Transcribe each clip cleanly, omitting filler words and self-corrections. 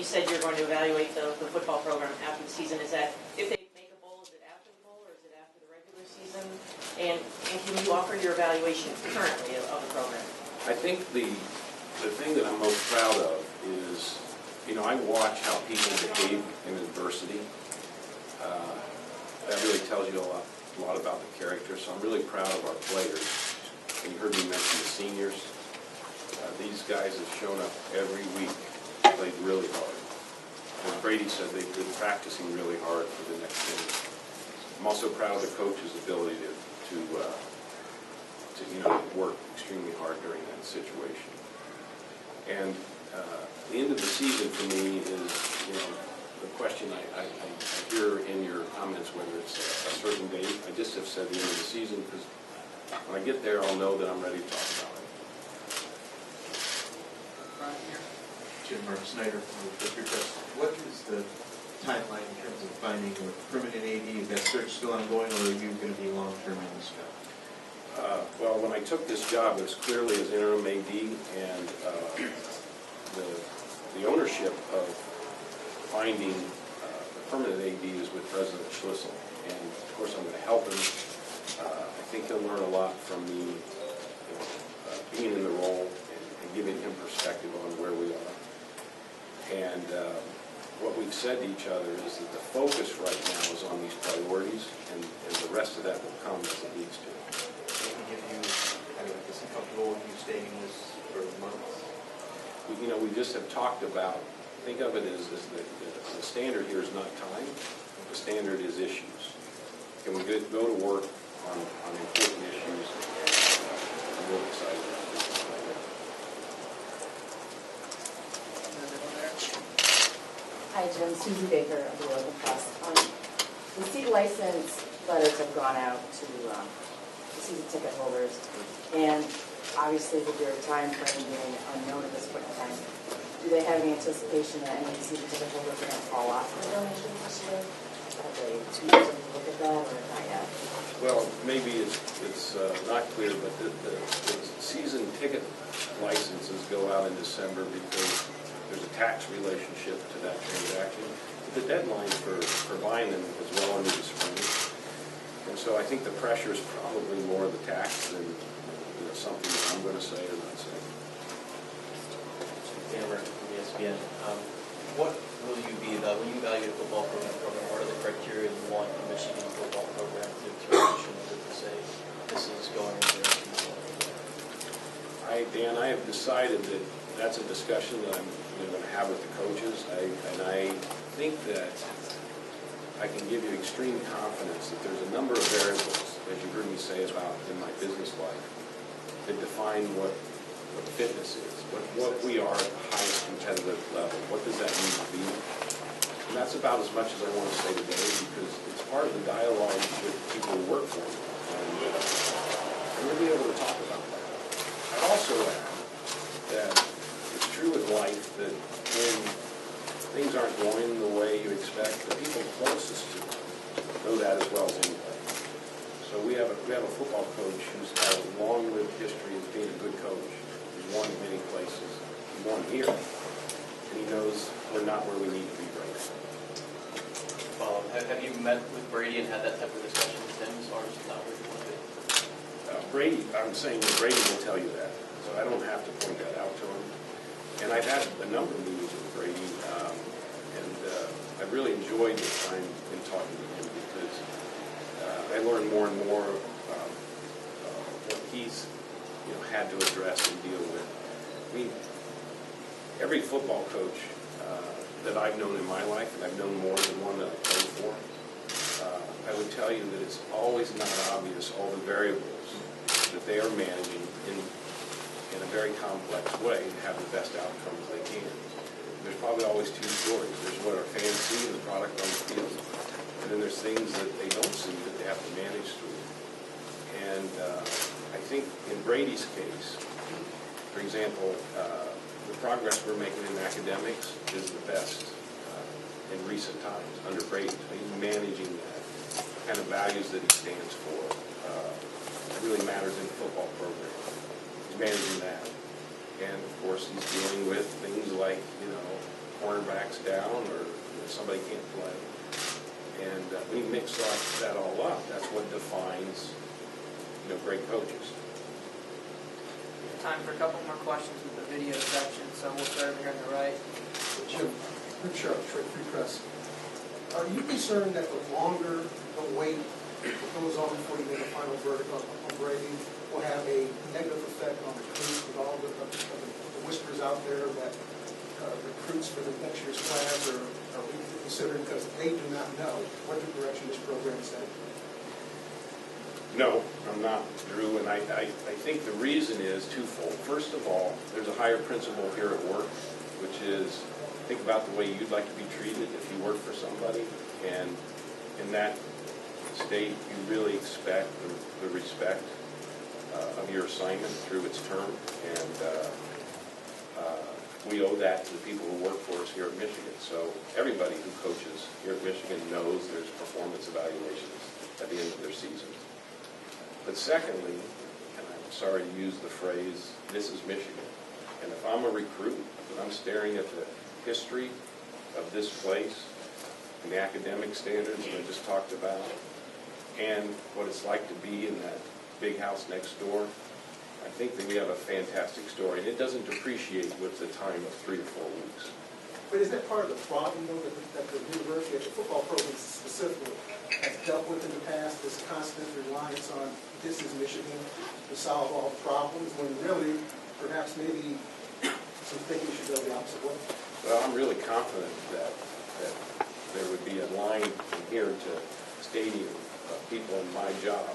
said you're going to evaluate the football program after the season. Is that if they make a bowl, is it after the bowl or is it after the regular season? And can you offer your evaluation currently of the program? I think the thing that I'm most proud of is, I watch how people behave in adversity. That really tells you a lot about the character. So I'm really proud of our players. And you heard me mention the seniors. These guys have shown up every week, played really hard. As Brady said, they've been practicing really hard for the next game. I'm also proud of the coach's ability to work extremely hard during that situation. And the end of the season for me is, the question I hear in your comments, whether it's a certain date. I just have said the end of the season because when I get there, I'll know that I'm ready to talk about it. Right here. Jim Mark Snyder from the District Trust. What is the timeline in terms of finding a permanent AD? Is that search still ongoing, or are you going to be long-term in this job? Well, when I took this job, it was clearly as interim AD, and the ownership of finding the permanent AD is with President Schlissel, and of course I'm going to help him. I think he'll learn a lot from me, being in the role and giving him perspective on where we are. And what we've said to each other is that the focus right now is on these priorities, and the rest of that will come as it needs to. Is he comfortable with you staying in this for months? We just have talked about, think of it as the standard here is not time, the standard is issues. Can we go to work on important issues? I'm really excited about this. Hi, Jim. Susie Baker of the Local Press. The seat license letters have gone out to the season ticket holders, and obviously with your time frame being unknown at this point in time, do they have any anticipation that any season ticket holders are going to fall off the donation this year? Have they chosen to look at that, or not yet? Well, maybe it's not clear, but the season ticket licenses go out in December because there's a tax relationship to that transaction. But the deadline for buying them is well into the spring. And so I think the pressure is probably more the tax than something that I'm going to say or not say. Dan Murphy from ESPN. What will you be when you evaluate a football program? What are the criteria you want the Michigan football program to transition to say this is going in the direction you want? Dan, I have decided that that's a discussion that I'm going to have with the coaches. I think that I can give you extreme confidence that there's a number of variables, as you heard me say about in my business life, that define what fitness is, what we are at the highest competitive level. What does that mean to be? And that's about as much as I want to say today, because it's part of the dialogue with people who work for me. And we'll be able to talk about that. I also add that it's true in life that when things aren't going the way you expect, the people closest to you know that as well as anybody. So we have a football coach who's had a long-lived history of being a good coach. He's won many places. He won here, and he knows we're not where we need to be right now. Have you met with Brady and had that type of discussion with him as far as not where you want to be? Brady, I'm saying that Brady will tell you that, so I don't have to point that out to him. And I've had a number of meetings with Brady, and I've really enjoyed the time in talking to him because I learn more and more what he's had to address and deal with. I mean, every football coach that I've known in my life, and I've known more than one that I played for, I would tell you that it's always not obvious all the variables that they are managing in a very complex way to have the best outcomes they can. There's probably always two stories. There's what our fans see in the product on the field, and then there's things that they don't see that they have to manage through. And I think in Brady's case, for example, the progress we're making in academics is the best in recent times under Brady. He's managing that kind of values that he stands for. It really matters in the football program. He's managing that. And of course he's dealing with things like, cornerback's down or somebody can't play. And we mix that all up. That's what defines, great coaches. Time for a couple more questions with the video section, so we'll start over here on the right. Jim, Rip Sharp, Detroit Free Press. Are you concerned that the longer the wait goes on before you make a final verdict on Brady will have a negative effect on recruits with all the whispers out there that recruits for the next year's class are considering because they do not know what direction this program is headed? No, I'm not, Drew, and I think the reason is twofold. First of all, there's a higher principle here at work, which is think about the way you'd like to be treated if you work for somebody, and in that state, you really expect the respect of your assignment through its term, and we owe that to the people who work for us here at Michigan. So everybody who coaches here at Michigan knows there's performance evaluations at the end of their season. But secondly, and I'm sorry to use the phrase, this is Michigan. And if I'm a recruit and I'm staring at the history of this place and the academic standards that I just talked about and what it's like to be in that big house next door, I think that we have a fantastic story. And it doesn't depreciate with the time of 3 to 4 weeks. But is that part of the problem, though, that the university, that the football program specifically, has dealt with in the past, this constant reliance on this is Michigan to solve all the problems, when really, perhaps maybe some thinking should go the opposite way? Well, I'm really confident that there would be a line from here to stadium of people in my job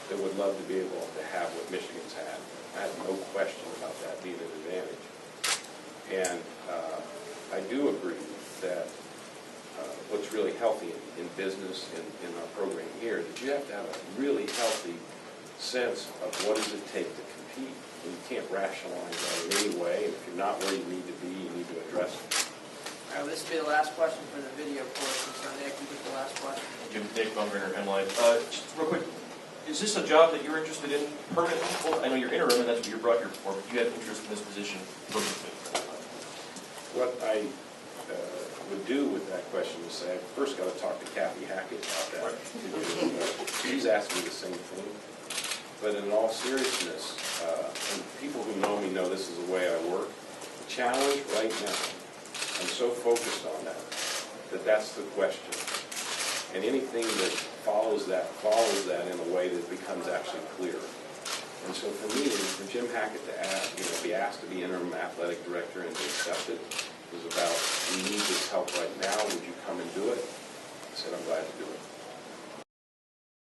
that would love to be able to have what Michigan's had. I have no question about that being an advantage. And I do agree that what's really healthy in business in our program here is that you have to have a really healthy sense of what does it take to compete. And you can't rationalize that in any way. And if you're not where you need to be, you need to address it. All right, well, this will be the last question for the video portion, so Nick, you get the last question. Jim, Dave Bumgarner, MLive. Just real quick, is this a job that you're interested in permanently? Well, I know you're interim, and that's what you're brought here for, but do you have interest in this position permanently? What I would do with that question is say, I first got to talk to Kathy Hackett about that. She's asked me the same thing. But in all seriousness, and people who know me know this is the way I work, the challenge right now, I'm so focused on that's the question. And anything that follows that in a way that becomes actually clear. And so for me, for Jim Hackett to be asked to be interim athletic director and to accept it was about